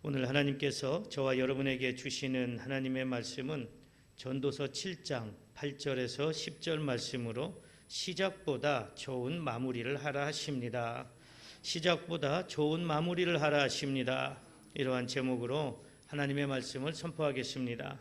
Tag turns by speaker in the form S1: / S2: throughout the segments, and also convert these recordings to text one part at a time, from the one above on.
S1: 오늘 하나님께서 저와 여러분에게 주시는 하나님의 말씀은 전도서 7장 8절에서 10절 말씀으로 시작보다 좋은 마무리를 하라 하십니다. 시작보다 좋은 마무리를 하라 하십니다. 이러한 제목으로 하나님의 말씀을 선포하겠습니다.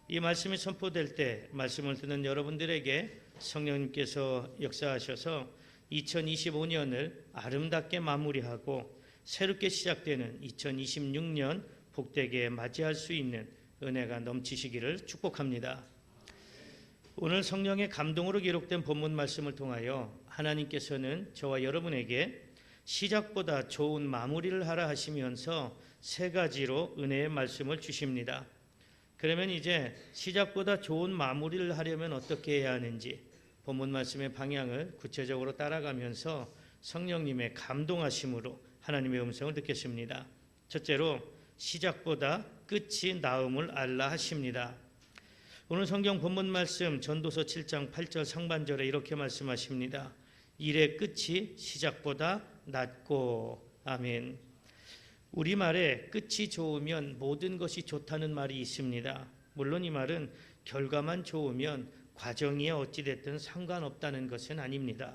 S1: 이 말씀이 선포될 때 말씀을 듣는 여러분들에게 성령님께서 역사하셔서 2025년을 아름답게 마무리하고 새롭게 시작되는 2026년 복되게 맞이할 수 있는 은혜가 넘치시기를 축복합니다. 오늘 성령의 감동으로 기록된 본문 말씀을 통하여 하나님께서는 저와 여러분에게 시작보다 좋은 마무리를 하라 하시면서 세 가지로 은혜의 말씀을 주십니다. 그러면 이제 시작보다 좋은 마무리를 하려면 어떻게 해야 하는지 본문 말씀의 방향을 구체적으로 따라가면서 성령님의 감동하심으로 하나님의 음성을 듣겠습니다. 첫째로 시작보다 끝이 나음을 알라 하십니다. 오늘 성경 본문 말씀 전도서 7장 8절 상반절에 이렇게 말씀하십니다. 일의 끝이 시작보다 낫고. 아멘. 우리말에 끝이 좋으면 모든 것이 좋다는 말이 있습니다. 물론 이 말은 결과만 좋으면 과정이 어찌됐든 상관없다는 것은 아닙니다.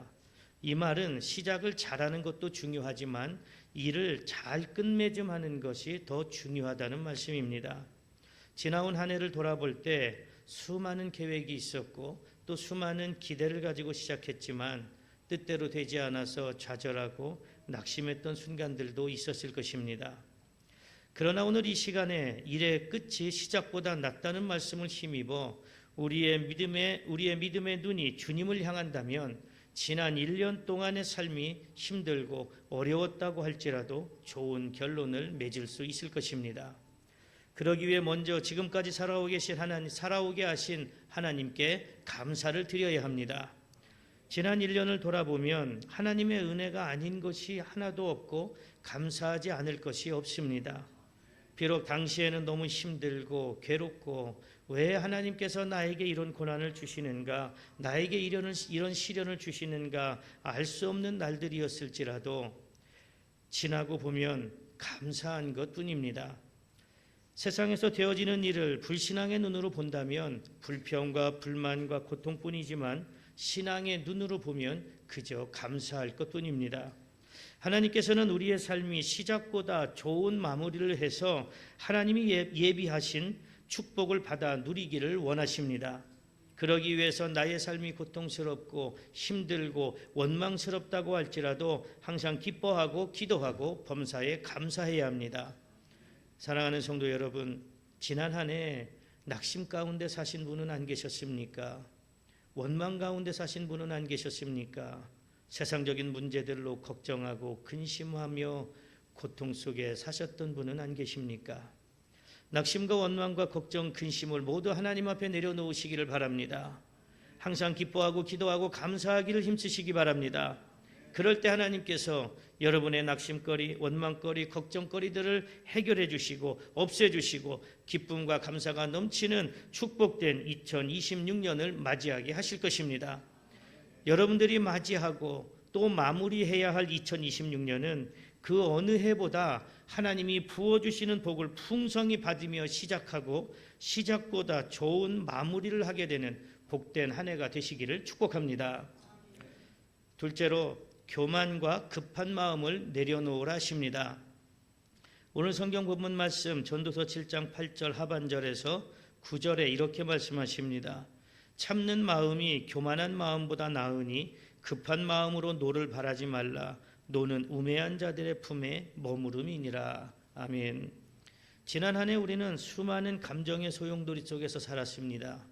S1: 이 말은 시작을 잘하는 것도 중요하지만 일을 잘 끝맺음하는 것이 더 중요하다는 말씀입니다. 지나온 한 해를 돌아볼 때 수많은 계획이 있었고 또 수많은 기대를 가지고 시작했지만 뜻대로 되지 않아서 좌절하고 낙심했던 순간들도 있었을 것입니다. 그러나 오늘 이 시간에 일의 끝이 시작보다 낫다는 말씀을 힘입어 우리의 믿음의 눈이 주님을 향한다면 지난 1년 동안의 삶이 힘들고 어려웠다고 할지라도 좋은 결론을 맺을 수 있을 것입니다. 그러기 위해 먼저 지금까지 살아오게 하신 하나님께 감사를 드려야 합니다. 지난 1년을 돌아보면 하나님의 은혜가 아닌 것이 하나도 없고 감사하지 않을 것이 없습니다. 비록 당시에는 너무 힘들고 괴롭고 왜 하나님께서 나에게 이런 고난을 주시는가, 나에게 이런 시련을 주시는가 알 수 없는 날들이었을지라도 지나고 보면 감사한 것뿐입니다. 세상에서 되어지는 일을 불신앙의 눈으로 본다면 불평과 불만과 고통뿐이지만 신앙의 눈으로 보면 그저 감사할 것뿐입니다. 하나님께서는 우리의 삶이 시작보다 좋은 마무리를 해서 하나님이 예비하신 축복을 받아 누리기를 원하십니다. 그러기 위해서 나의 삶이 고통스럽고 힘들고 원망스럽다고 할지라도 항상 기뻐하고 기도하고 범사에 감사해야 합니다. 사랑하는 성도 여러분, 지난 한 해 낙심 가운데 사신 분은 안 계셨습니까? 원망 가운데 사신 분은 안 계셨습니까? 세상적인 문제들로 걱정하고 근심하며 고통 속에 사셨던 분은 안 계십니까? 낙심과 원망과 걱정, 근심을 모두 하나님 앞에 내려놓으시기를 바랍니다. 항상 기뻐하고 기도하고 감사하기를 힘쓰시기 바랍니다. 그럴 때 하나님께서 여러분의 낙심거리, 원망거리, 걱정거리들을 해결해 주시고 없애 주시고 기쁨과 감사가 넘치는 축복된 2026년을 맞이하게 하실 것입니다. 여러분들이 맞이하고 또 마무리해야 할 2026년은 그 어느 해보다 하나님이 부어주시는 복을 풍성히 받으며 시작하고 시작보다 좋은 마무리를 하게 되는 복된 한 해가 되시기를 축복합니다. 둘째로 교만과 급한 마음을 내려놓으라 하십니다. 오늘 성경 본문 말씀 전도서 7장 8절 하반절에서 9절에 이렇게 말씀하십니다. 참는 마음이 교만한 마음보다 나으니 급한 마음으로 노를 바라지 말라. 노는 우매한 자들의 품에 머무름이니라. 아멘. 지난 한 해 우리는 수많은 감정의 소용돌이 속에서 살았습니다.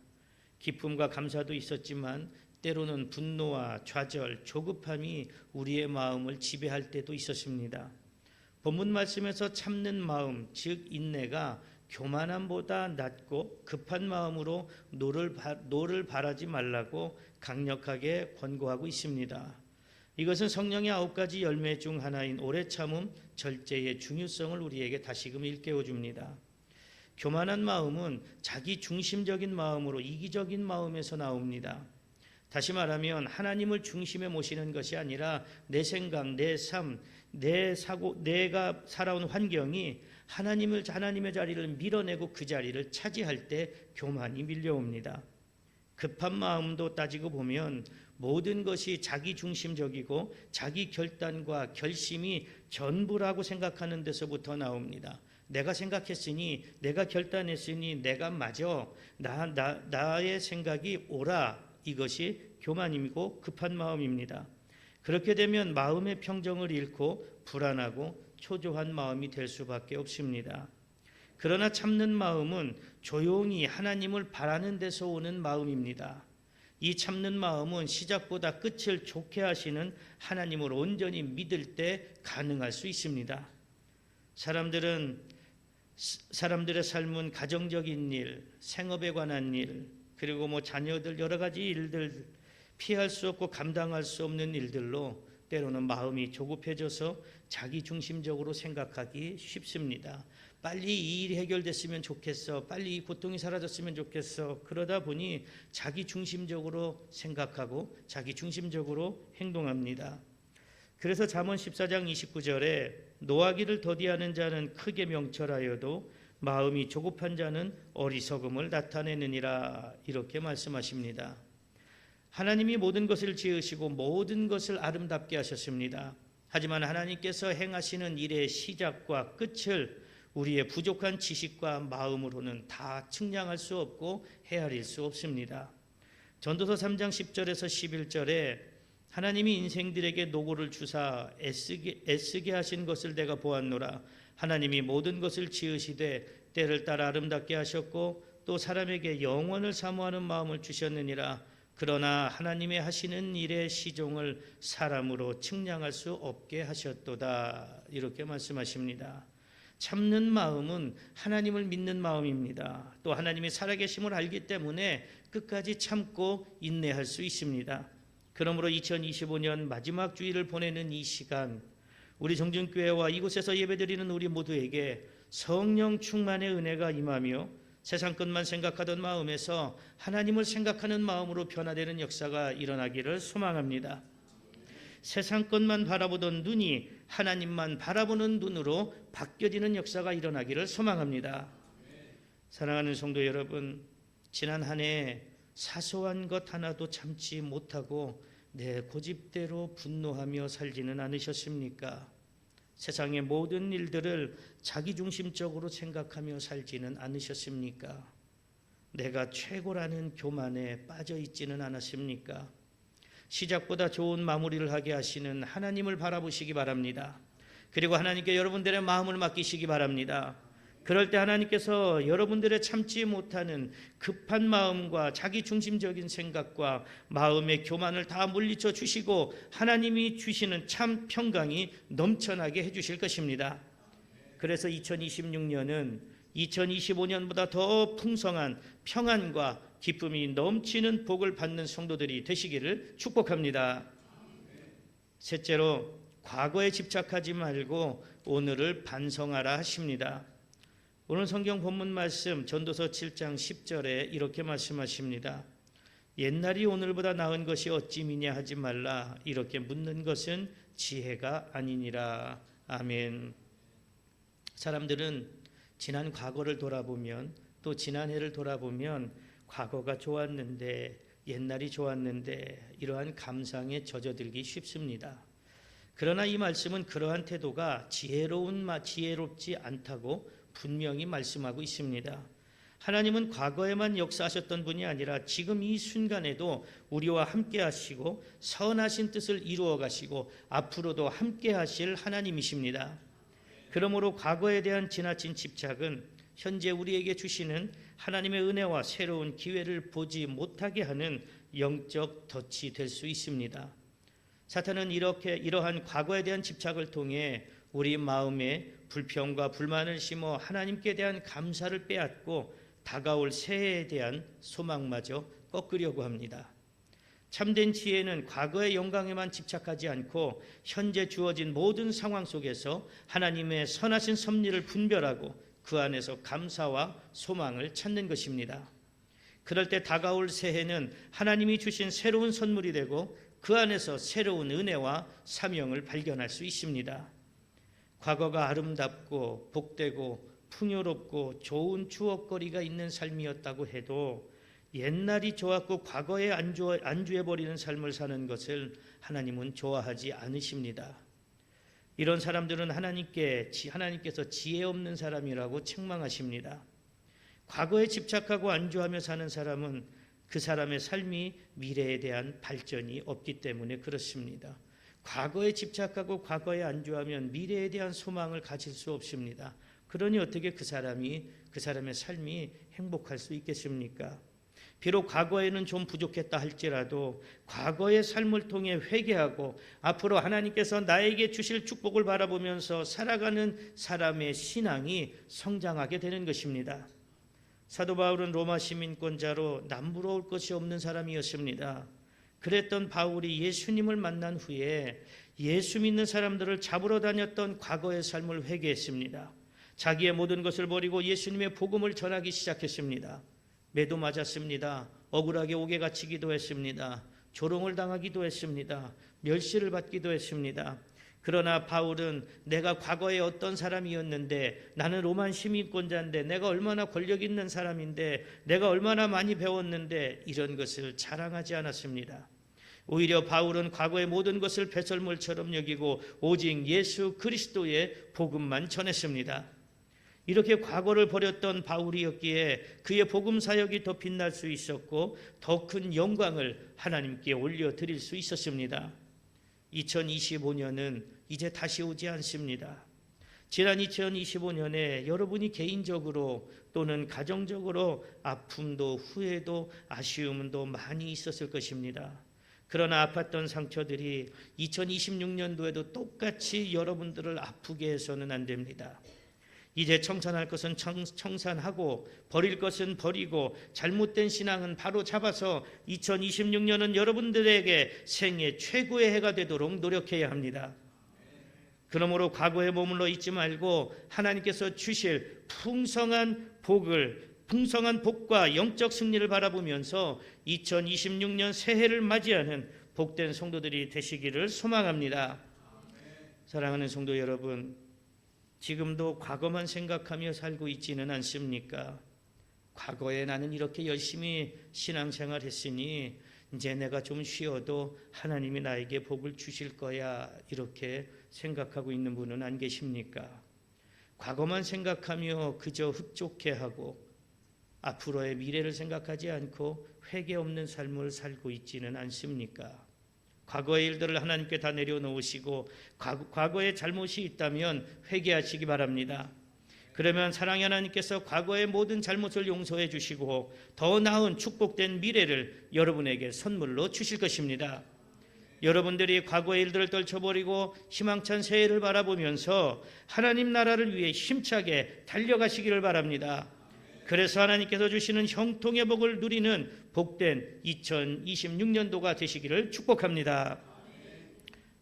S1: 기쁨과 감사도 있었지만 때로는 분노와 좌절, 조급함이 우리의 마음을 지배할 때도 있었습니다. 본문 말씀에서 참는 마음, 즉 인내가 교만함보다 낫고 급한 마음으로 노를 바라지 말라고 강력하게 권고하고 있습니다. 이것은 성령의 9가지 열매 중 하나인 오래 참음, 절제의 중요성을 우리에게 다시금 일깨워 줍니다. 교만한 마음은 자기 중심적인 마음으로 이기적인 마음에서 나옵니다. 다시 말하면 하나님을 중심에 모시는 것이 아니라 내 생각, 내 삶, 내 사고, 내가 살아온 환경이 하나님의 자리를 밀어내고 그 자리를 차지할 때 교만이 밀려옵니다. 급한 마음도 따지고 보면 모든 것이 자기 중심적이고 자기 결단과 결심이 전부라고 생각하는 데서부터 나옵니다. 내가 생각했으니, 내가 결단했으니 내가 맞아, 나의 생각이 옳아, 이것이 교만이고 급한 마음입니다. 그렇게 되면 마음의 평정을 잃고 불안하고 초조한 마음이 될 수밖에 없습니다. 그러나 참는 마음은 조용히 하나님을 바라는 데서 오는 마음입니다. 이 참는 마음은 시작보다 끝을 좋게 하시는 하나님을 온전히 믿을 때 가능할 수 있습니다. 사람들의 삶은 가정적인 일, 생업에 관한 일, 그리고 자녀들 여러 가지 일들, 피할 수 없고 감당할 수 없는 일들로 때로는 마음이 조급해져서 자기 중심적으로 생각하기 쉽습니다. 빨리 이 일이 해결됐으면 좋겠어. 빨리 이 고통이 사라졌으면 좋겠어. 그러다 보니 자기 중심적으로 생각하고 자기 중심적으로 행동합니다. 그래서 잠언 14장 29절에 노하기를 더디하는 자는 크게 명철하여도 마음이 조급한 자는 어리석음을 나타내느니라, 이렇게 말씀하십니다. 하나님이 모든 것을 지으시고 모든 것을 아름답게 하셨습니다. 하지만 하나님께서 행하시는 일의 시작과 끝을 우리의 부족한 지식과 마음으로는 다 측량할 수 없고 헤아릴 수 없습니다. 전도서 3장 10절에서 11절에 하나님이 인생들에게 노고를 주사 애쓰게 하신 것을 내가 보았노라. 하나님이 모든 것을 지으시되 때를 따라 아름답게 하셨고 또 사람에게 영원을 사모하는 마음을 주셨느니라. 그러나 하나님의 하시는 일의 시종을 사람으로 측량할 수 없게 하셨도다, 이렇게 말씀하십니다. 참는 마음은 하나님을 믿는 마음입니다. 또 하나님이 살아계심을 알기 때문에 끝까지 참고 인내할 수 있습니다. 그러므로 2025년 마지막 주일을 보내는 이 시간, 우리 정준교회와 이곳에서 예배드리는 우리 모두에게 성령 충만의 은혜가 임하며 세상 것만 생각하던 마음에서 하나님을 생각하는 마음으로 변화되는 역사가 일어나기를 소망합니다. 세상 것만 바라보던 눈이 하나님만 바라보는 눈으로 바뀌어지는 역사가 일어나기를 소망합니다. 사랑하는 성도 여러분, 지난 한 해 사소한 것 하나도 참지 못하고 내 고집대로 분노하며 살지는 않으셨습니까? 세상의 모든 일들을 자기중심적으로 생각하며 살지는 않으셨습니까? 내가 최고라는 교만에 빠져 있지는 않았습니까? 시작보다 좋은 마무리를 하게 하시는 하나님을 바라보시기 바랍니다. 그리고 하나님께 여러분들의 마음을 맡기시기 바랍니다. 그럴 때 하나님께서 여러분들의 참지 못하는 급한 마음과 자기중심적인 생각과 마음의 교만을 다 물리쳐 주시고 하나님이 주시는 참 평강이 넘쳐나게 해주실 것입니다. 그래서 2026년은 2025년보다 더 풍성한 평안과 기쁨이 넘치는 복을 받는 성도들이 되시기를 축복합니다. 셋째로, 과거에 집착하지 말고 오늘을 반성하라 하십니다. 오늘 성경 본문 말씀 전도서 7장 10절에 이렇게 말씀하십니다. 옛날이 오늘보다 나은 것이 어찌미냐 하지 말라. 이렇게 묻는 것은 지혜가 아니니라. 아멘. 사람들은 지난 과거를 돌아보면, 또 지난 해를 돌아보면 과거가 좋았는데, 옛날이 좋았는데 이러한 감상에 젖어들기 쉽습니다. 그러나 이 말씀은 그러한 태도가 지혜롭지 않다고 분명히 말씀하고 있습니다. 하나님은 과거에만 역사하셨던 분이 아니라 지금 이 순간에도 우리와 함께 하시고 선하신 뜻을 이루어 가시고 앞으로도 함께 하실 하나님이십니다. 그러므로 과거에 대한 지나친 집착은 현재 우리에게 주시는 하나님의 은혜와 새로운 기회를 보지 못하게 하는 영적 덫이 될 수 있습니다. 사탄은 이러한 과거에 대한 집착을 통해 우리 마음에 불평과 불만을 심어 하나님께 대한 감사를 빼앗고 다가올 새해에 대한 소망마저 꺾으려고 합니다. 참된 지혜는 과거의 영광에만 집착하지 않고 현재 주어진 모든 상황 속에서 하나님의 선하신 섭리를 분별하고 그 안에서 감사와 소망을 찾는 것입니다. 그럴 때 다가올 새해는 하나님이 주신 새로운 선물이 되고 그 안에서 새로운 은혜와 사명을 발견할 수 있습니다. 과거가 아름답고 복되고 풍요롭고 좋은 추억거리가 있는 삶이었다고 해도 옛날이 좋았고 과거에 안주해버리는 삶을 사는 것을 하나님은 좋아하지 않으십니다. 이런 사람들은 하나님께서 지혜 없는 사람이라고 책망하십니다. 과거에 집착하고 안주하며 사는 사람은 그 사람의 삶이 미래에 대한 발전이 없기 때문에 그렇습니다. 과거에 집착하고 과거에 안주하면 미래에 대한 소망을 가질 수 없습니다. 그러니 어떻게 그 사람의 삶이 행복할 수 있겠습니까? 비록 과거에는 좀 부족했다 할지라도 과거의 삶을 통해 회개하고 앞으로 하나님께서 나에게 주실 축복을 바라보면서 살아가는 사람의 신앙이 성장하게 되는 것입니다. 사도 바울은 로마 시민권자로 남부러울 것이 없는 사람이었습니다. 그랬던 바울이 예수님을 만난 후에 예수 믿는 사람들을 잡으러 다녔던 과거의 삶을 회개했습니다. 자기의 모든 것을 버리고 예수님의 복음을 전하기 시작했습니다. 매도 맞았습니다. 억울하게 옥에 갇히기도 했습니다. 조롱을 당하기도 했습니다. 멸시를 받기도 했습니다. 그러나 바울은 내가 과거에 어떤 사람이었는데, 나는 로마 시민권자인데, 내가 얼마나 권력 있는 사람인데, 내가 얼마나 많이 배웠는데, 이런 것을 자랑하지 않았습니다. 오히려 바울은 과거의 모든 것을 배설물처럼 여기고 오직 예수 그리스도의 복음만 전했습니다. 이렇게 과거를 버렸던 바울이었기에 그의 복음 사역이 더 빛날 수 있었고 더 큰 영광을 하나님께 올려드릴 수 있었습니다. 2025년은 이제 다시 오지 않습니다. 지난 2025년에 여러분이 개인적으로 또는 가정적으로 아픔도 후회도 아쉬움도 많이 있었을 것입니다. 그러나 아팠던 상처들이 2026년도에도 똑같이 여러분들을 아프게 해서는 안 됩니다. 이제 청산할 것은 청산하고 버릴 것은 버리고 잘못된 신앙은 바로 잡아서 2026년은 여러분들에게 생애 최고의 해가 되도록 노력해야 합니다. 그러므로 과거에 머물러 있지 말고 하나님께서 주실 풍성한 복과 영적 승리를 바라보면서 2026년 새해를 맞이하는 복된 성도들이 되시기를 소망합니다. 사랑하는 성도 여러분, 지금도 과거만 생각하며 살고 있지는 않습니까? 과거에 나는 이렇게 열심히 신앙생활 했으니 이제 내가 좀 쉬어도 하나님이 나에게 복을 주실 거야, 이렇게 생각하고 있는 분은 안 계십니까? 과거만 생각하며 그저 흡족해하고 앞으로의 미래를 생각하지 않고 회개 없는 삶을 살고 있지는 않습니까? 과거의 일들을 하나님께 다 내려놓으시고 과거에 잘못이 있다면 회개하시기 바랍니다. 그러면 사랑의 하나님께서 과거의 모든 잘못을 용서해 주시고 더 나은 축복된 미래를 여러분에게 선물로 주실 것입니다. 여러분들이 과거의 일들을 떨쳐버리고 희망찬 새해를 바라보면서 하나님 나라를 위해 힘차게 달려가시기를 바랍니다. 그래서 하나님께서 주시는 형통의 복을 누리는 복된 2026년도가 되시기를 축복합니다.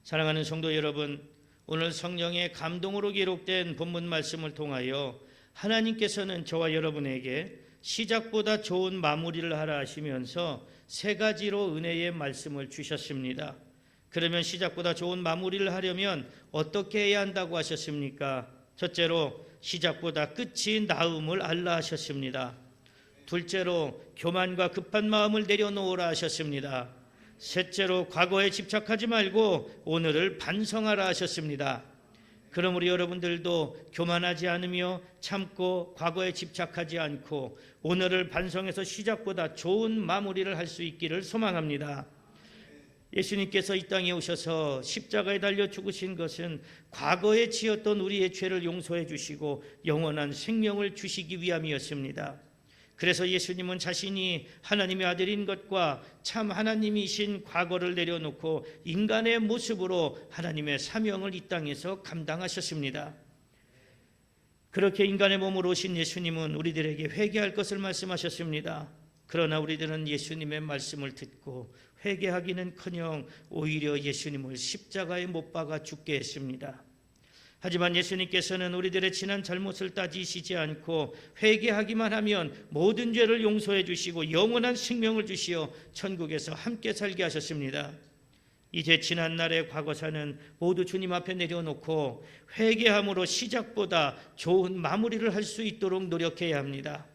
S1: 사랑하는 성도 여러분, 오늘 성령의 감동으로 기록된 본문 말씀을 통하여 하나님께서는 저와 여러분에게 시작보다 좋은 마무리를 하라 하시면서 세 가지로 은혜의 말씀을 주셨습니다. 그러면 시작보다 좋은 마무리를 하려면 어떻게 해야 한다고 하셨습니까? 첫째로 시작보다 끝이 나음을 알라 하셨습니다. 둘째로 교만과 급한 마음을 내려놓으라 하셨습니다. 셋째로 과거에 집착하지 말고 오늘을 반성하라 하셨습니다. 그러므로 여러분들도 교만하지 않으며 참고 과거에 집착하지 않고 오늘을 반성해서 시작보다 좋은 마무리를 할 수 있기를 소망합니다. 예수님께서 이 땅에 오셔서 십자가에 달려 죽으신 것은 과거에 지었던 우리의 죄를 용서해 주시고 영원한 생명을 주시기 위함이었습니다. 그래서 예수님은 자신이 하나님의 아들인 것과 참 하나님이신 과거를 내려놓고 인간의 모습으로 하나님의 사명을 이 땅에서 감당하셨습니다. 그렇게 인간의 몸으로 오신 예수님은 우리들에게 회개할 것을 말씀하셨습니다. 그러나 우리들은 예수님의 말씀을 듣고 회개하기는커녕 오히려 예수님을 십자가에 못 박아 죽게 했습니다. 하지만 예수님께서는 우리들의 지난 잘못을 따지시지 않고 회개하기만 하면 모든 죄를 용서해 주시고 영원한 생명을 주시어 천국에서 함께 살게 하셨습니다. 이제 지난날의 과거사는 모두 주님 앞에 내려놓고 회개함으로 시작보다 좋은 마무리를 할 수 있도록 노력해야 합니다.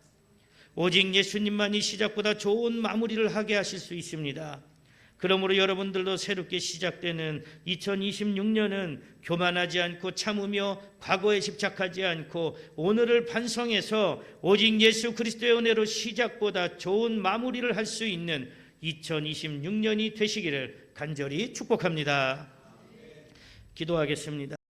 S1: 오직 예수님만이 시작보다 좋은 마무리를 하게 하실 수 있습니다. 그러므로 여러분들도 새롭게 시작되는 2026년은 교만하지 않고 참으며 과거에 집착하지 않고 오늘을 반성해서 오직 예수 그리스도의 은혜로 시작보다 좋은 마무리를 할 수 있는 2026년이 되시기를 간절히 축복합니다. 기도하겠습니다.